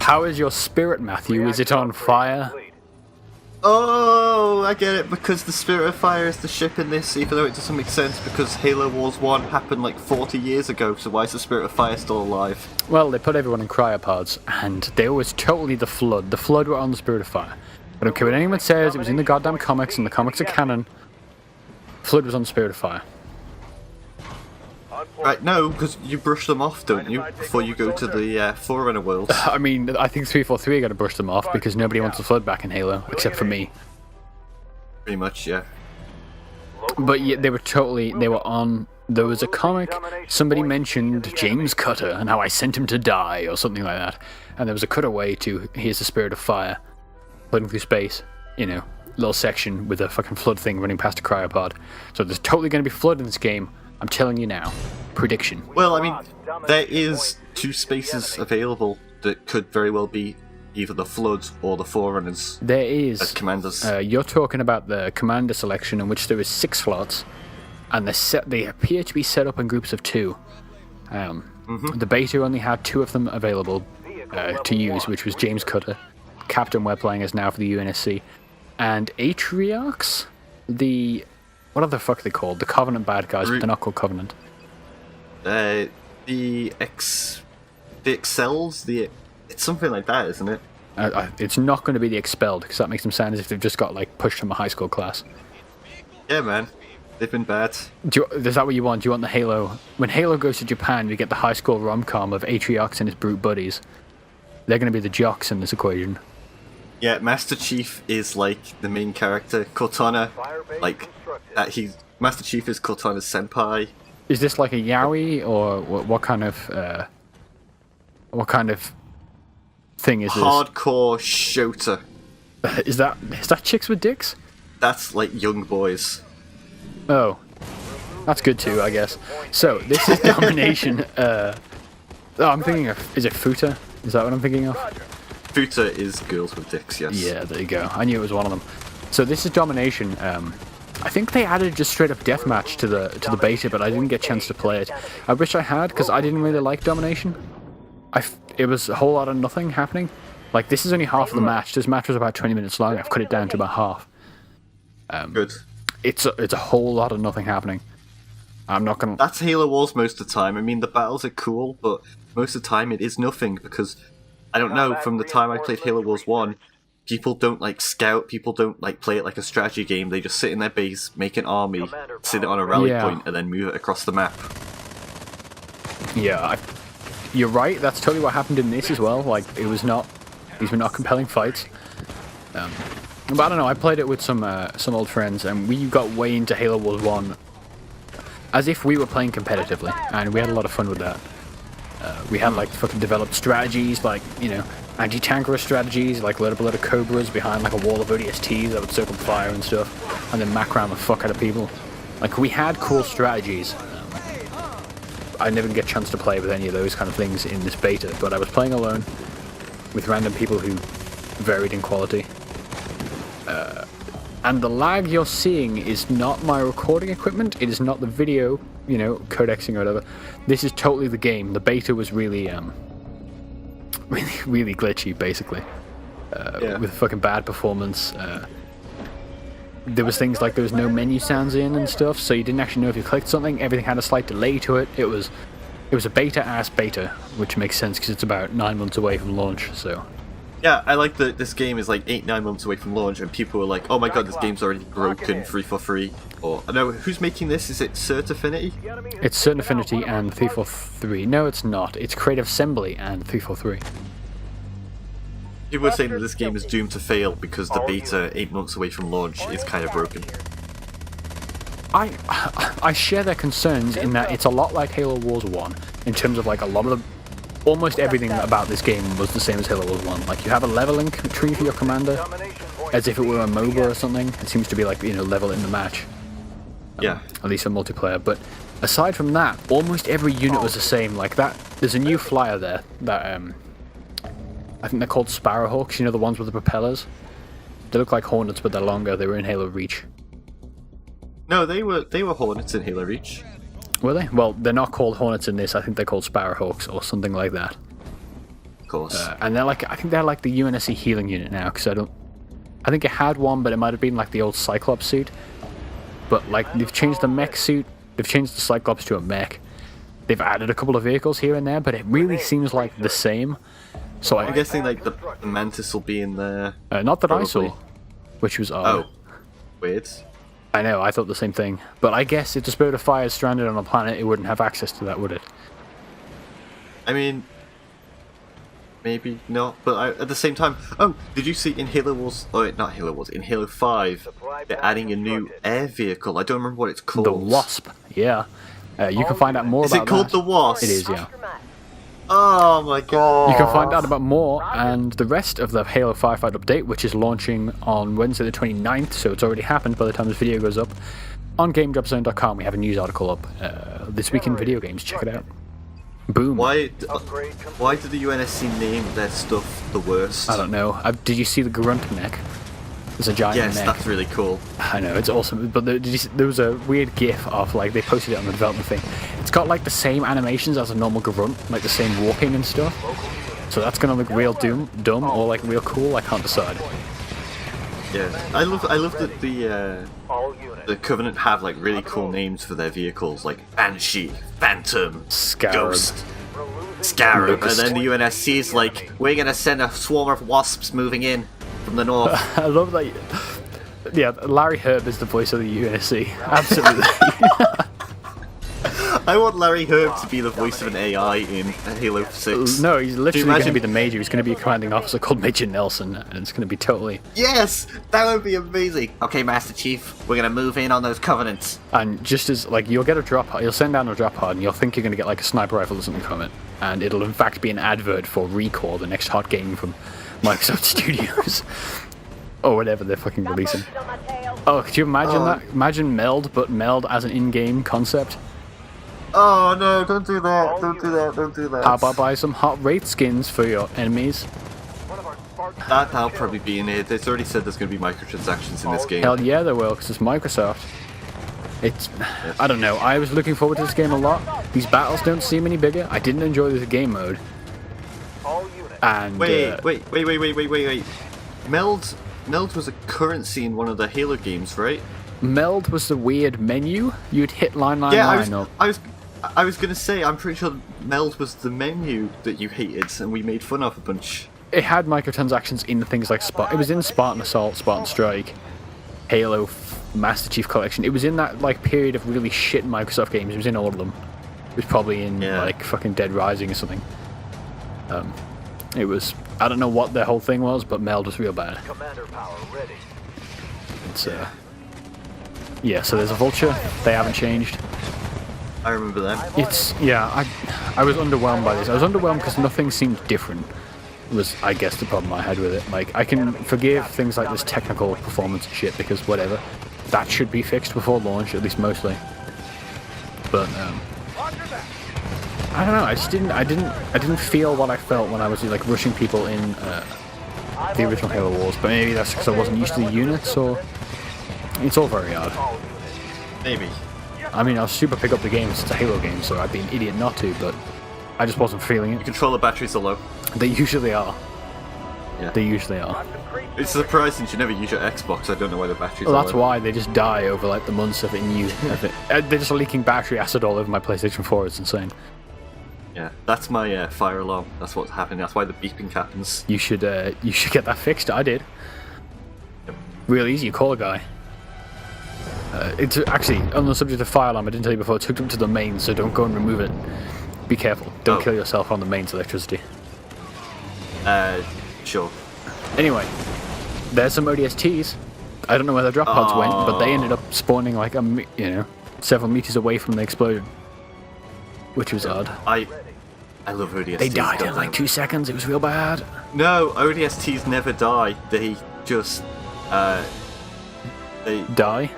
How is your spirit, Matthew? Is it on fire? Oh, I get it, because the Spirit of Fire is the ship in this, even though it doesn't make sense because Halo Wars 1 happened like 40 years ago, so why is the Spirit of Fire still alive? Well, they put everyone in cryopods, and they was totally the Flood. The Flood were on the Spirit of Fire. I don't care what anyone says, it was in the goddamn comics, and the comics are canon. Flood was on the Spirit of Fire. Right, no, because you brush them off, don't you, before you go to the Forerunner world? I mean, I think 343 are going to brush them off because nobody wants the Flood back in Halo, except for me. Pretty much, yeah. But yeah, they were on, there was a comic, somebody mentioned James Cutter and how I sent him to die, or something like that. And there was a cutaway to, here's the Spirit of Fire, floating through space, you know, little section with a fucking Flood thing running past a cryopod. So there's totally going to be Flood in this game. I'm telling you now. Prediction. Well, I mean, there is 2 spaces available that could very well be either the Flood or the Forerunners. There is. As commanders. You're talking about the commander selection, in which there is 6 slots, and they appear to be set up in groups of 2. The beta only had 2 of them available to use, which was James Cutter, Captain we're playing as now for the UNSC, and Atriox, what the fuck are they called? The Covenant bad guys, but they're not called Covenant. The Excels? It's something like that, isn't it? It's not going to be the Expelled, because that makes them sound as if they've just got, like, pushed from a high school class. Yeah, man. They've been bad. Is that what you want? Do you want the Halo... When Halo goes to Japan, we get the high school rom-com of Atriox and his brute buddies. They're going to be the jocks in this equation. Yeah, Master Chief is, like, the main character. Cortana, like... Master Chief is Cortana's senpai. Is this like a yaoi, or what kind of thing is this? Hardcore shota. Is that chicks with dicks? That's like young boys. Oh, that's good too, I guess. So this is Domination. I'm thinking of, is it Futa? Is that what I'm thinking of? Futa is girls with dicks. Yes. Yeah, there you go. I knew it was one of them. So this is Domination. I think they added just straight up deathmatch to the beta, but I didn't get a chance to play it. I wish I had, because I didn't really like Domination. It was a whole lot of nothing happening. Like, this is only half of the match. This match was about 20 minutes long. I've cut it down to about half. Good. It's a whole lot of nothing happening. I'm not gonna... That's Halo Wars most of the time. I mean, the battles are cool, but most of the time it is nothing, because, I don't know, from the time I played Halo Wars 1, people don't, like, scout, people don't, like, play it like a strategy game. They just sit in their base, make an army, sit it on a rally point, and then move it across the map. Yeah, you're right, that's totally what happened in this as well. Like, these were not compelling fights. But I don't know, I played it with some old friends, and we got way into Halo Wars 1 as if we were playing competitively, and we had a lot of fun with that. We had, like, fucking developed strategies, like, you know, anti-tanker strategies, like load up a load of Cobras behind, like, a wall of ODSTs that would circle fire and stuff, and then mac around the fuck out of people. Like, we had cool strategies. I never get a chance to play with any of those kind of things in this beta, but I was playing alone with random people who varied in quality. And the lag you're seeing is not my recording equipment, it is not the video, you know, codexing or whatever. This is totally the game. The beta was really really glitchy, basically. With fucking bad performance. There was things like there was no menu sounds in and stuff, so you didn't actually know if you clicked something. Everything had a slight delay to it. It was a beta-ass beta, which makes sense because it's about 9 months away from launch, so... Yeah, I like that this game is like 8-9 months away from launch, and people are like, oh my god, this game's already broken, 343. Or, no, who's making this? Is it Cert Affinity? It's Certain Affinity and 343. No, it's not. It's Creative Assembly and 343. People are saying that this game is doomed to fail because the beta, 8 months away from launch, is kind of broken. I share their concerns in that it's a lot like Halo Wars 1, in terms of, like, a lot of the... Almost everything about this game was the same as Halo Wars 1. Like, you have a leveling tree for your commander, as if it were a MOBA or something. It seems to be like, you know, level in the match. Yeah. At least in multiplayer. But aside from that, almost every unit was the same. Like that, there's a new flyer there that, I think they're called Sparrowhawks, you know, the ones with the propellers? They look like Hornets, but they're longer. They were in Halo Reach. No, they were Hornets in Halo Reach. Were they? Well, they're not called Hornets in this. I think they're called Sparrowhawks or something like that. course. And they're like, I think they're like the UNSC healing unit now, because I think it had one, but it might have been like the old Cyclops suit. But like they've changed the mech suit, they've changed the Cyclops to a mech. They've added a couple of vehicles here and there, but it really seems like the same. So I'm guessing like the Mantis will be in there. Not that probably. I saw, which was odd. Oh, weird. I know, I thought the same thing. But I guess if the Spirit of Fire is stranded on a planet, it wouldn't have access to that, would it? I mean, maybe not, but at the same time... Oh, did you see in Halo Wars... Oh, not Halo Wars, in Halo 5, they're adding a new air vehicle. I don't remember what it's called. The Wasp, yeah. You can find out more about that. Is it called the Wasp? It is, yeah. Oh my god. You can find out about more and the rest of the Halo Firefight update, which is launching on Wednesday the 29th, so it's already happened by the time this video goes up. On GameDropZone.com, we have a news article up. This week in video games, check it out. Boom. Why do the UNSC name their stuff the worst? I don't know. Did you see the Grunt mech? There's a giant Yes, mech. that's really cool. I know, it's awesome. But there was a weird gif of, like, they posted it on the development thing. It's got, like, the same animations as a normal Grunt, like the same walking and stuff. So that's gonna look real dumb or, like, real cool. I can't decide. Yeah, I love that the Covenant have like really cool names for their vehicles, like Banshee, Phantom, Scarab. Ghost, Scarab, Locust. and then the UNSC is like, we're gonna send a swarm of wasps moving in from the north. I love that. Yeah, Larry Herb is the voice of the UNSC. Absolutely. I want Larry Herb to be the voice of an AI in Halo 6. No, he's literally going to imagine- be the major. He's going to be a commanding officer called Major Nelson, and it's going to be totally... Yes, that would be amazing. Okay, Master Chief, we're gonna move in on those Covenants. And just as, like, you'll get a drop pod, you'll send down a drop pod, and you'll think you're going to get, like, a sniper rifle or something from it. And it'll, in fact, be an advert for Recore, the next hot game from Microsoft Studios. Or whatever they're fucking releasing. Oh, could you imagine that? Imagine Meld, but Meld as an in-game concept. Oh no, don't do that, don't do that, don't do that. How about buy some hot Wraith skins for your enemies? That'll probably be in it. It's already said there's going to be microtransactions in this game. Hell yeah, there will, because it's Microsoft. It's... I don't know, I was looking forward to this game a lot. These battles don't seem any bigger. I didn't enjoy the game mode. And... Wait. Meld was a currency in one of the Halo games, right? Meld was the weird menu. You'd hit line up. I was gonna say, I'm pretty sure Meld was the menu that you hated and we made fun of a bunch. It had microtransactions in things like It was in Spartan Assault, Spartan Strike, Halo, Master Chief Collection. It was in that like period of really shit Microsoft games. It was in all of them. It was probably in like fucking Dead Rising or something. It was... I don't know what the whole thing was, but Meld was real bad. It's yeah, so there's a Vulture. They haven't changed. I remember that. It's... yeah, I was underwhelmed by this. I was underwhelmed because nothing seemed different. Was, I guess, the problem I had with it. Like, I can forgive things like this technical performance and shit because whatever. That should be fixed before launch, at least mostly. But, I don't know, I just didn't feel what I felt when I was, like, rushing people in, the original Halo Wars. But maybe that's because I wasn't used to the units, or... It's all very odd. Maybe. I mean, I'll super pick up the game since it's a Halo game, so I'd be an idiot not to, but I just wasn't feeling it. Controller batteries are low. They usually are. Yeah. They usually are. It's surprising since you never use your Xbox. I don't know why the batteries Well, are that's low. why they just die over, like, the months of it new. They're just leaking battery acid all over my PlayStation 4. It's insane. Yeah, that's my fire alarm. That's what's happening. That's why the beeping happens. You should get that fixed. I did. Yep. Real easy. You call a guy. It's actually, on the subject of fire alarm, I didn't tell you before, it's hooked up to the main, so don't go and remove it. Be careful. Don't kill yourself on the mains electricity. Sure. Anyway, there's some ODSTs. I don't know where the drop pods went, but they ended up spawning like several meters away from the explosion, which was odd. I love ODSTs. They died in like 2 seconds. It was real bad. No, ODSTs never die. They just they Die?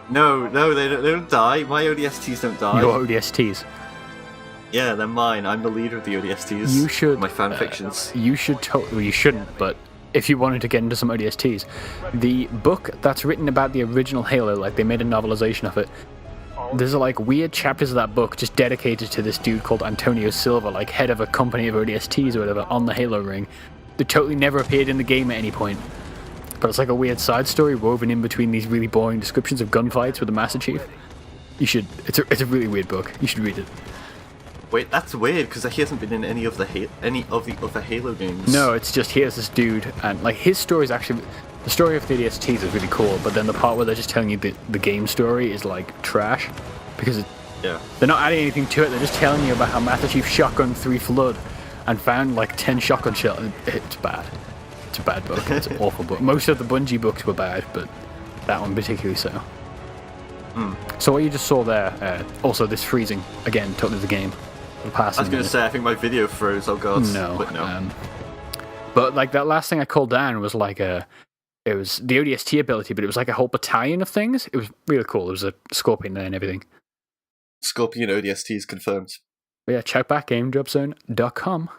No, they don't die. My ODSTs don't die. Your ODSTs. Yeah, they're mine. I'm the leader of the ODSTs. You should. My fan fictions. You should. Well, you shouldn't. But if you wanted to get into some ODSTs, the book that's written about the original Halo, like they made a novelization of it. there's like weird chapters of that book just dedicated to this dude called Antonio Silva, like head of a company of ODSTs or whatever, on the Halo ring. That totally never appeared in the game at any point. But it's like a weird side story woven in between these really boring descriptions of gunfights with the Master Chief. You should. It's a really weird book. You should read it. Wait, that's weird because he hasn't been in any of the other Halo games. No, it's just here's this dude, and like his story is actually the story of the ODSTs is really cool. But then the part where they're just telling you the game story is like trash because they're not adding anything to it. They're just telling you about how Master Chief shotgunned 3 Flood and found like 10 shotgun shells. It's bad. It's a bad book. It's an awful book. Most of the Bungie books were bad, but that one particularly so. So what you just saw there, also this freezing again, totally the game. I was going to say, I think my video froze. Oh god. No, but no. But like that last thing I called down was like it was the ODST ability, but it was like a whole battalion of things. It was really cool. There was a Scorpion there and everything. Scorpion ODST is confirmed. But yeah, check back GameDropZone.com.